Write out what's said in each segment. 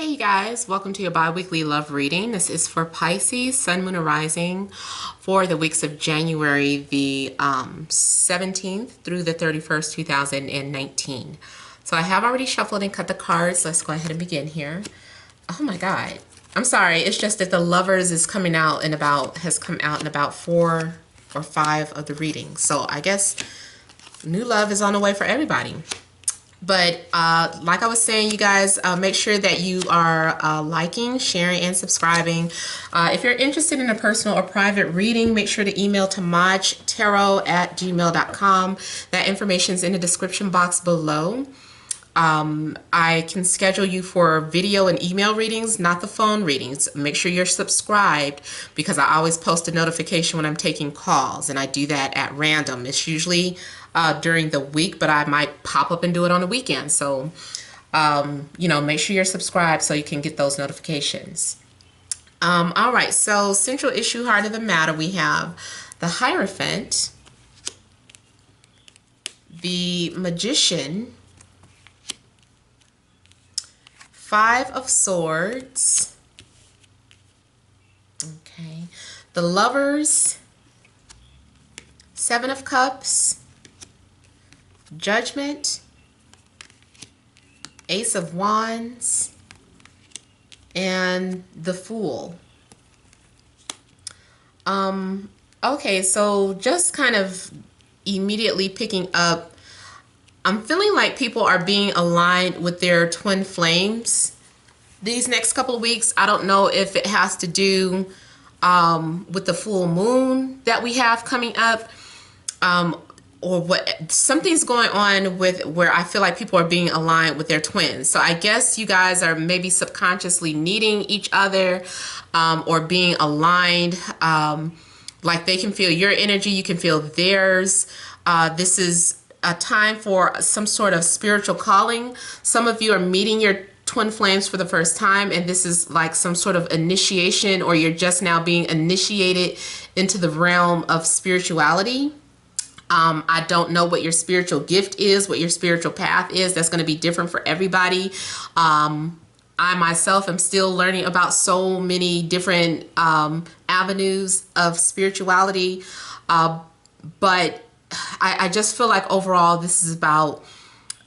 Hey you guys, welcome to your bi-weekly love reading. This is for Pisces, Sun, Moon, and Rising for the weeks of January the 17th through the 31st, 2019. So I have already shuffled and cut the cards. Let's go ahead and begin here. Oh my God. I'm sorry. It's just that the Lovers is coming out in about, has come out in about 4 or 5 of the readings. So I guess new love is on the way for everybody. But like I was saying, you guys, make sure that you are liking, sharing, and subscribing. If you're interested in a personal or private reading, make sure to email TemajTarot@gmail.com. That information is in the description box below. I can schedule you for video and email readings, not the phone readings. Make sure you're subscribed because I always post a notification when I'm taking calls, and I do that at random. It's usually during the week, but I might pop up and do it on the weekend. So, make sure you're subscribed so you can get those notifications. All right, so central issue, heart of the matter, we have the Hierophant, the Magician, 5 of Swords, okay, the Lovers, 7 of Cups, Judgment, Ace of Wands, and the Fool. Okay, so just kind of immediately picking up, I'm feeling like people are being aligned with their twin flames these next couple of weeks. I don't know if it has to do with the full moon that we have coming up, or what, something's going on with where I feel like people are being aligned with their twins. So I guess you guys are maybe subconsciously needing each other, or being aligned, like they can feel your energy, you can feel theirs. This is a time for some sort of spiritual calling. Some of you are meeting your twin flames for the first time, and this is like some sort of initiation, or you're just now being initiated into the realm of spirituality. I don't know what your spiritual gift is, what your spiritual path is. That's going to be different for everybody. I myself am still learning about so many different avenues of spirituality. But I just feel like overall this is about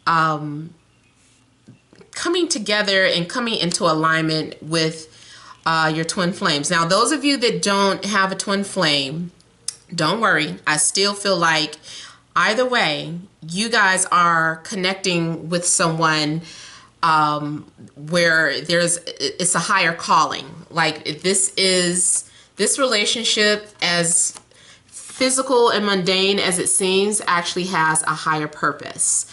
coming together and coming into alignment with your twin flames. Now, those of you that don't have a twin flame, don't worry. I still feel like either way, you guys are connecting with someone where it's a higher calling. Like this relationship, as physical and mundane as it seems, actually has a higher purpose.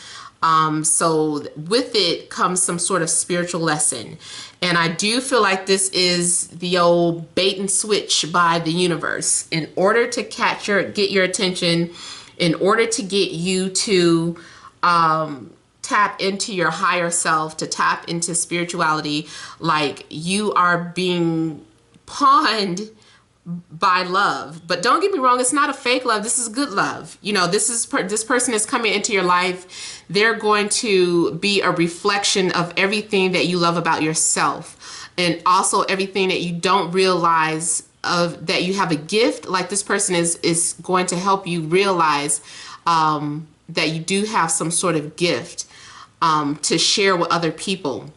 So with it comes some sort of spiritual lesson. And I do feel like this is the old bait and switch by the universe. In order to get your attention, in order to get you to tap into your higher self, to tap into spirituality, like you are being pawned by love. But don't get me wrong, it's not a fake love. This is good love. You know, this person is coming into your life. They're going to be a reflection of everything that you love about yourself, and also everything that you don't realize of, that you have a gift. Like this person is going to help you realize that you do have some sort of gift to share with other people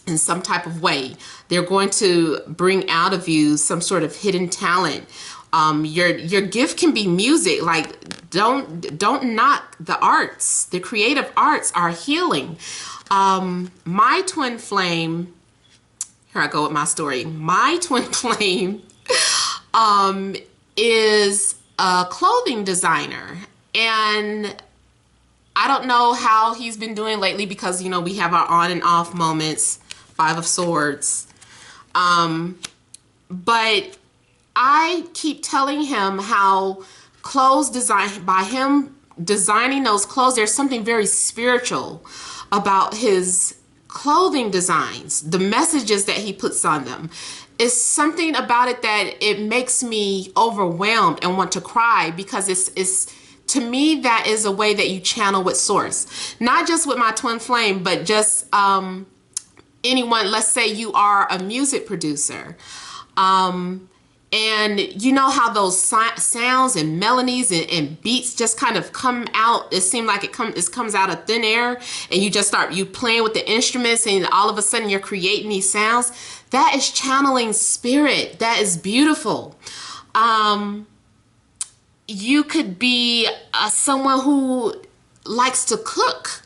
in some type of way. They're going to bring out of you some sort of hidden talent. Your gift can be music. Like don't knock the arts. The creative arts are healing. My twin flame, here I go with my story. My twin flame is a clothing designer, and I don't know how he's been doing lately because, you know, we have our on and off moments. 5 of Swords. But I keep telling him how clothes design, by him designing those clothes, there's something very spiritual about his clothing designs, the messages that he puts on them. It's something about it that it makes me overwhelmed and want to cry, because it's to me, that is a way that you channel with source, not just with my twin flame, but just anyone, let's say you are a music producer, and you know how those sounds and melodies and beats just kind of come out. It seems like it comes out of thin air, and you just start you playing with the instruments, and all of a sudden you're creating these sounds. That is channeling spirit. That is beautiful. You could be someone who likes to cook.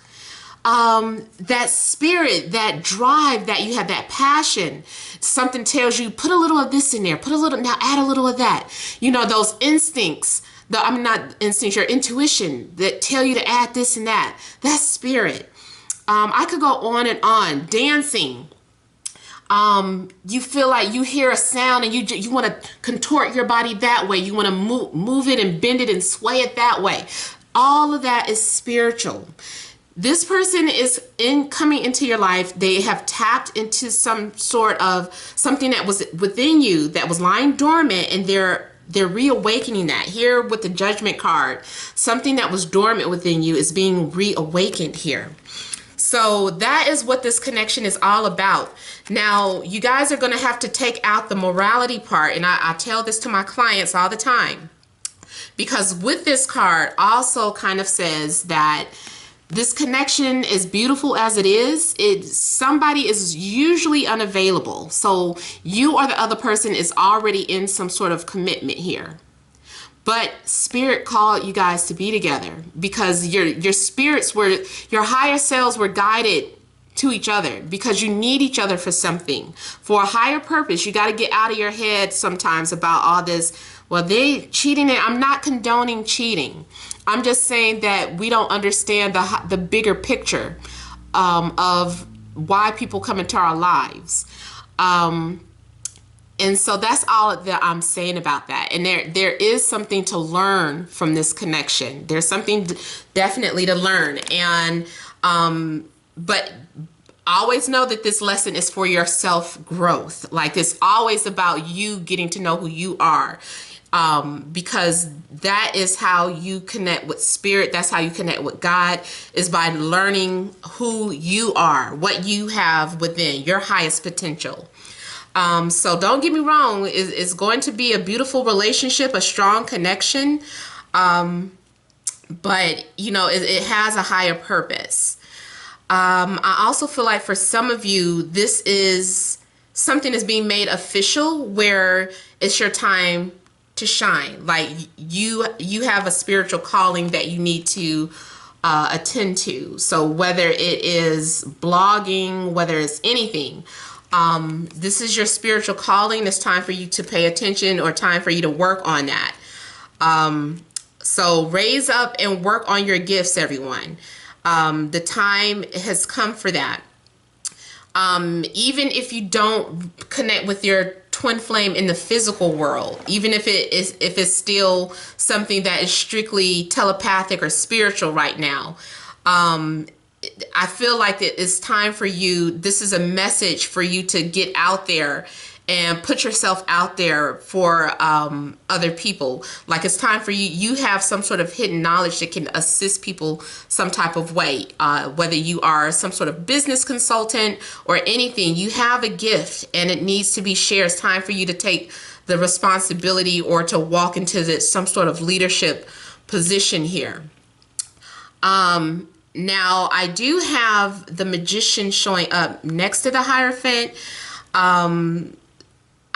That spirit, that drive, that you have, that passion. Something tells you, put a little of this in there, put a little, now add a little of that. You know, those instincts, not instincts, your intuition that tell you to add this and that. That's spirit. I could go on and on. Dancing. You feel like you hear a sound and you want to contort your body that way. You want to move it and bend it and sway it that way. All of that is spiritual. This person is coming into your life. They have tapped into some sort of something that was within you that was lying dormant, and they're reawakening that. Here with the Judgment card, something that was dormant within you is being reawakened here. So that is what this connection is all about. Now, you guys are going to have to take out the morality part, and I tell this to my clients all the time, because with this card also kind of says that this connection, as beautiful as it is, somebody is usually unavailable. So you or the other person is already in some sort of commitment here. But spirit called you guys to be together because your spirits were, your higher selves were guided to each other because you need each other for something, for a higher purpose. You got to get out of your head sometimes about all this. Well, they cheating. I'm not condoning cheating. I'm just saying that we don't understand the bigger picture of why people come into our lives. And so that's all that I'm saying about that. And there is something to learn from this connection. There's something definitely to learn. And but always know that this lesson is for your self-growth. Like, it's always about you getting to know who you are. Because that is how you connect with spirit. That's how you connect with God, is by learning who you are, what you have within your highest potential. So don't get me wrong, it's going to be a beautiful relationship, a strong connection. But you know, it has a higher purpose. I also feel like for some of you, this is something is being made official where it's your time to shine. Like you have a spiritual calling that you need to attend to. So whether it is blogging, whether it's anything, this is your spiritual calling. It's time for you to pay attention, or time for you to work on that. So raise up and work on your gifts, everyone. The time has come for that. Even if you don't connect with your twin flame in the physical world, even if it's still something that is strictly telepathic or spiritual right now, I feel like it's time for you. This is a message for you to get out there and put yourself out there for other people. Like, it's time for you. You have some sort of hidden knowledge that can assist people some type of way. Whether you are some sort of business consultant or anything, you have a gift and it needs to be shared. It's time for you to take the responsibility or to walk into some sort of leadership position here. Now, I do have the Magician showing up next to the Hierophant.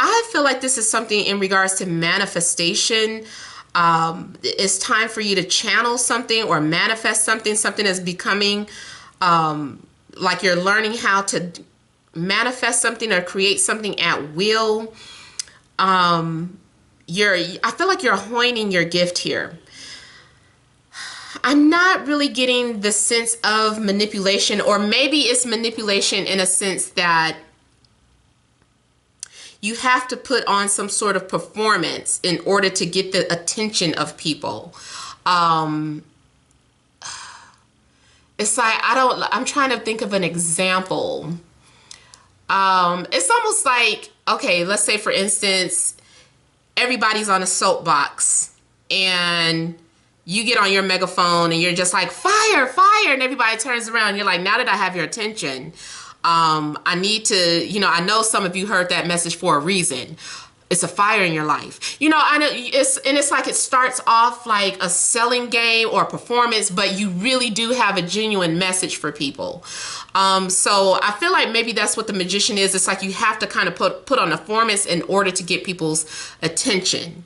I feel like this is something in regards to manifestation. It's time for you to channel something or manifest something that's becoming like you're learning how to manifest something or create something at will. I feel like you're honing your gift here. I'm not really getting the sense of manipulation, or maybe it's manipulation in a sense that you have to put on some sort of performance in order to get the attention of people. It's like, I'm trying to think of an example. It's almost like, okay, let's say for instance, everybody's on a soapbox and you get on your megaphone and you're just like, fire, fire, and everybody turns around. You're like, now that I have your attention, I need to, I know some of you heard that message for a reason. It's a fire in your life. I know it's like it starts off like a selling game or a performance, but you really do have a genuine message for people. So I feel like maybe that's what the magician is. It's like you have to kind of put on a performance in order to get people's attention.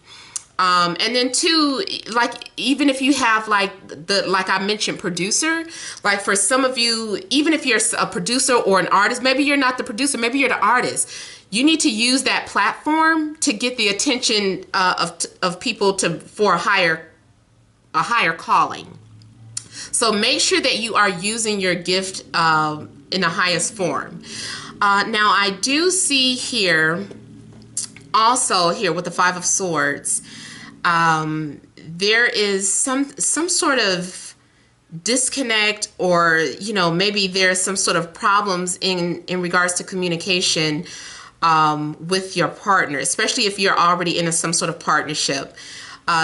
And then two, like, even if you have like I mentioned, producer, like for some of you, even if you're a producer or an artist, maybe you're not the producer, maybe you're the artist. You need to use that platform to get the attention of people for a higher calling. So make sure that you are using your gift in the highest form. Now I do see here, also here with the Five of Swords, there is some sort of disconnect, or maybe there's some sort of problems in regards to communication with your partner, especially if you're already in some sort of partnership.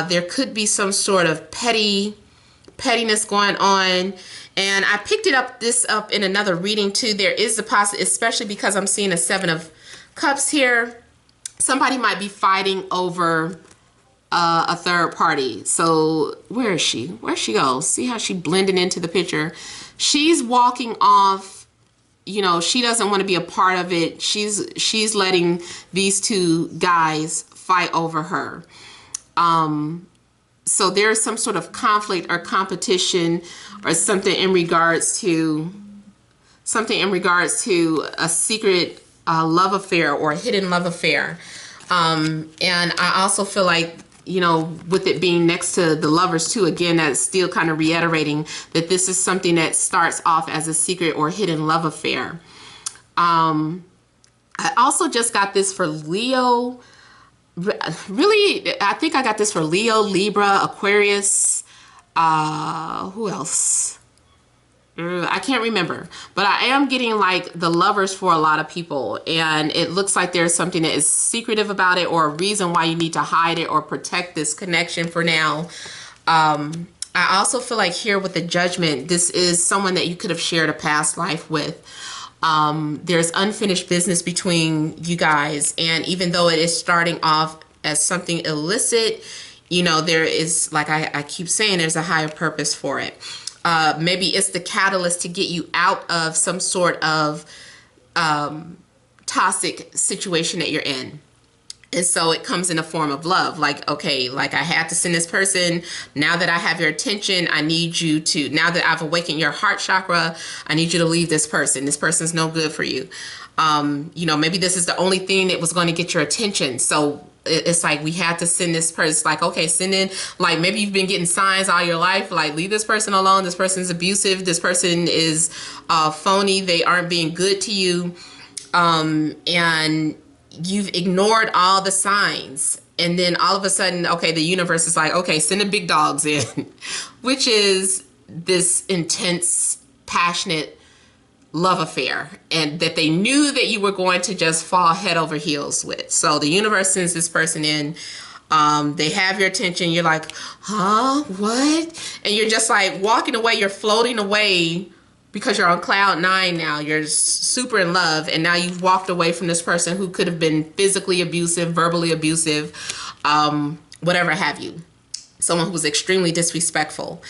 There could be some sort of pettiness going on. And I picked this up in another reading too. There is the possibility, especially because I'm seeing a Seven of Cups here, somebody might be fighting over a third party. So where is she? Where'd she go? See how she blended into the picture? She's walking off. She doesn't want to be a part of it. She's letting these two guys fight over her. So there's some sort of conflict or competition or something in regards to a secret love affair or a hidden love affair. And I also feel like, with it being next to the Lovers too, again, that's still kind of reiterating that this is something that starts off as a secret or hidden love affair. I also just got this for Leo. Really, I think I got this for Leo, Libra, Aquarius. Who else? I can't remember, but I am getting like the Lovers for a lot of people, and it looks like there's something that is secretive about it, or a reason why you need to hide it or protect this connection for now. I also feel like here with the Judgment, this is someone that you could have shared a past life with. There's unfinished business between you guys, and even though it is starting off as something illicit, there is, like I keep saying, there's a higher purpose for it. Maybe it's the catalyst to get you out of some sort of toxic situation that you're in. And so it comes in a form of love. Like, okay, like I had to send this person. Now that I have your attention, I need you to, now that I've awakened your heart chakra, I need you to leave this person. This person's no good for you. Maybe this is the only thing that was going to get your attention. So it's like we had to send this person. It's like, okay, send in, like maybe you've been getting signs all your life, like leave this person alone. This person's abusive. This person is phony. They aren't being good to you. And you've ignored all the signs. And then all of a sudden, okay, the universe is like, okay, send the big dogs in, which is this intense, passionate love affair, and that they knew that you were going to just fall head over heels with. So the universe sends this person in. They have your attention. You're like, huh, what? And you're just like walking away. You're floating away because you're on cloud nine now. You're super in love, and now you've walked away from this person who could have been physically abusive, verbally abusive, whatever have you. Someone who was extremely disrespectful.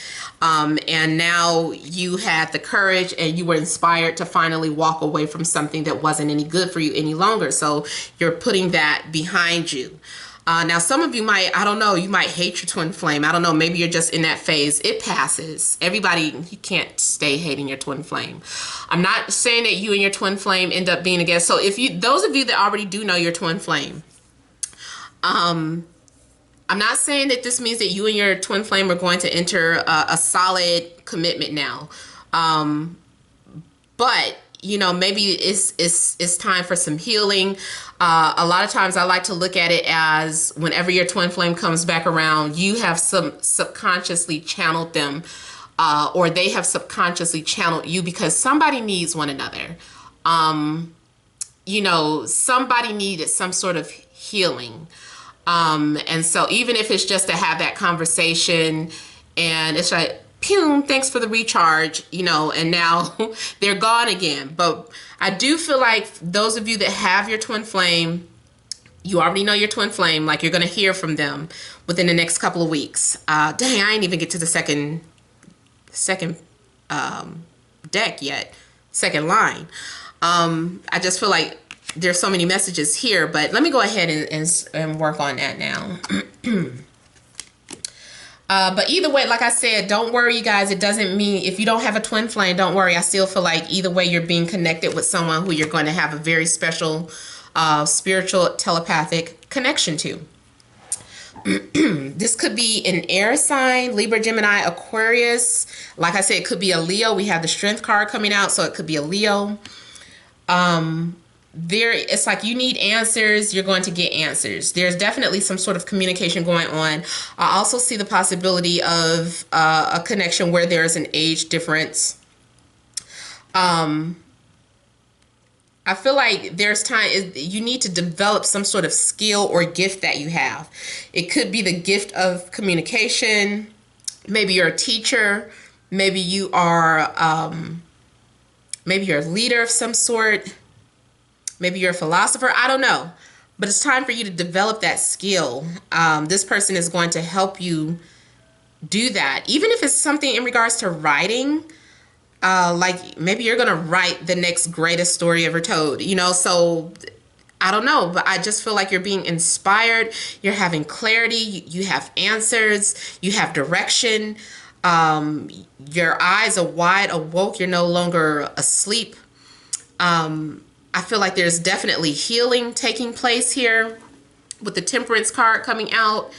And now you had the courage and you were inspired to finally walk away from something that wasn't any good for you any longer. So you're putting that behind you. Now, some of you might, I don't know, you might hate your twin flame. I don't know, maybe you're just in that phase. It passes. Everybody, you can't stay hating your twin flame. I'm not saying that you and your twin flame end up being together. So if you, those of you that already do know your twin flame, I'm not saying that this means that you and your twin flame are going to enter a solid commitment now. But, maybe it's time for some healing. A lot of times I like to look at it as whenever your twin flame comes back around, you have subconsciously channeled them, or they have subconsciously channeled you, because somebody needs one another. Somebody needed some sort of healing. And so even if it's just to have that conversation, and it's like, pew, thanks for the recharge, you know, and now they're gone again. But I do feel like those of you that have your twin flame, you already know your twin flame, like you're going to hear from them within the next couple of weeks. Dang, I ain't even get to the second deck yet, second line. I just feel like there's so many messages here, but let me go ahead and work on that now. But either way, like I said, don't worry, you guys. It doesn't mean if you don't have a twin flame, don't worry. I still feel like either way, you're being connected with someone who you're going to have a very special spiritual telepathic connection to. This could be an air sign, Libra, Gemini, Aquarius. Like I said, it could be a Leo. We have the Strength card coming out, so it could be a Leo. It's like you need answers, you're going to get answers. There's definitely some sort of communication going on. I also see the possibility of a connection where there's an age difference. I feel like there's time, you need to develop some sort of skill or gift that you have. It could be the gift of communication. Maybe you're a teacher. Maybe you are, maybe you're a leader of some sort. Maybe you're a philosopher. I don't know. But it's time for you to develop that skill. This person is going to help you do that. Even if it's something in regards to writing, like maybe you're going to write the next greatest story ever told, you know, so I don't know, but I just feel like you're being inspired. You're having clarity. You have answers. You have direction. Your eyes are wide awoke. You're no longer asleep. I feel like there's definitely healing taking place here with the Temperance card coming out.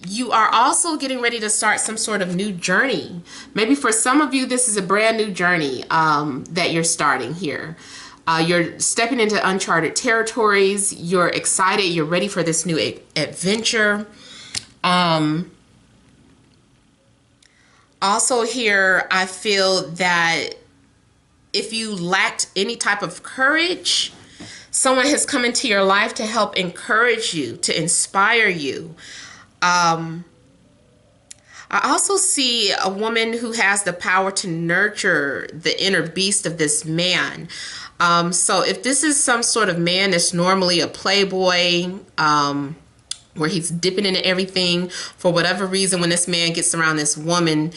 You are also getting ready to start some sort of new journey. Maybe for some of you, this is a brand new journey that you're starting here. You're stepping into uncharted territories. You're excited. You're ready for this new adventure. Also here, I feel that if you lacked any type of courage, someone has come into your life to help encourage you, to inspire you. I also see a woman who has the power to nurture the inner beast of this man. So if this is some sort of man that's normally a playboy, where he's dipping into everything, for whatever reason, when this man gets around this woman,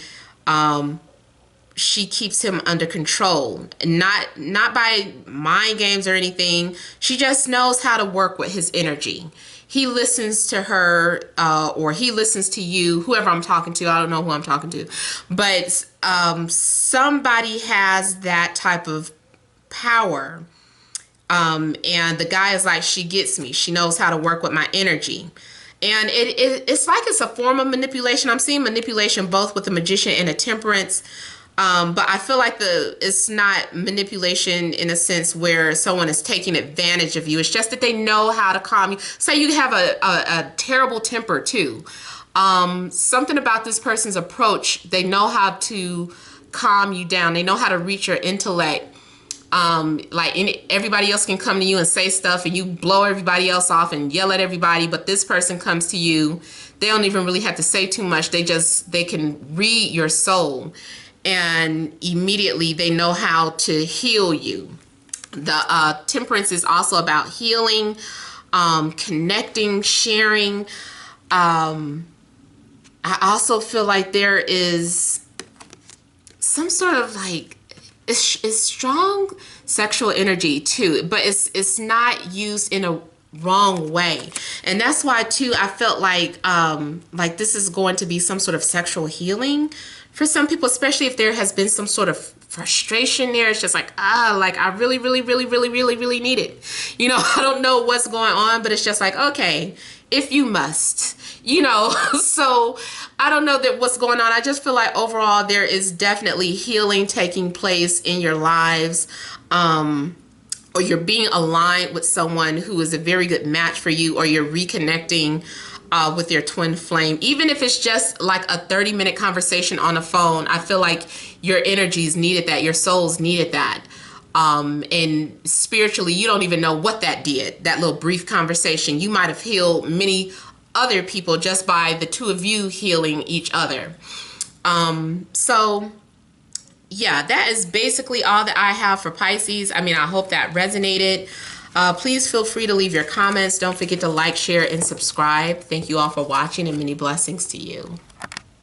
she keeps him under control, not by mind games or anything. She just knows how to work with his energy. He listens to her, or he listens to you, whoever I'm talking to. I don't know who I'm talking to, but somebody has that type of power. And the guy is like, she gets me. She knows how to work with my energy. And it's like it's a form of manipulation. I'm seeing manipulation both with the Magician and a Temperance. But I feel like it's not manipulation in a sense where someone is taking advantage of you. It's just that they know how to calm you. Say you have a terrible temper too. Something about this person's approach, they know how to calm you down. They know how to reach your intellect. Everybody else can come to you and say stuff and you blow everybody else off and yell at everybody. But this person comes to you. They don't even really have to say too much. They can read your soul. And immediately they know how to heal you. The Temperance is also about healing, connecting, sharing. I also feel like there is some sort of like, it's strong sexual energy too, but it's not used in a wrong way. And that's why too, I felt like this is going to be some sort of sexual healing for some people, especially if there has been some sort of frustration there. It's just like, I really, really, really, really, really, really need it. You know, I don't know what's going on, but it's just like, okay, if you must, you know. So I don't know what's going on. I just feel like overall there is definitely healing taking place in your lives. Or you're being aligned with someone who is a very good match for you, or you're reconnecting with your twin flame. Even if it's just like a 30-minute conversation on the phone, I feel like your energies needed that, your souls needed that. And spiritually, you don't even know what that did, that little brief conversation. You might have healed many other people just by the two of you healing each other. So yeah, that is basically all that I have for Pisces. I mean, I hope that resonated. Please feel free to leave your comments. Don't forget to like, share, and subscribe. Thank you all for watching, and many blessings to you.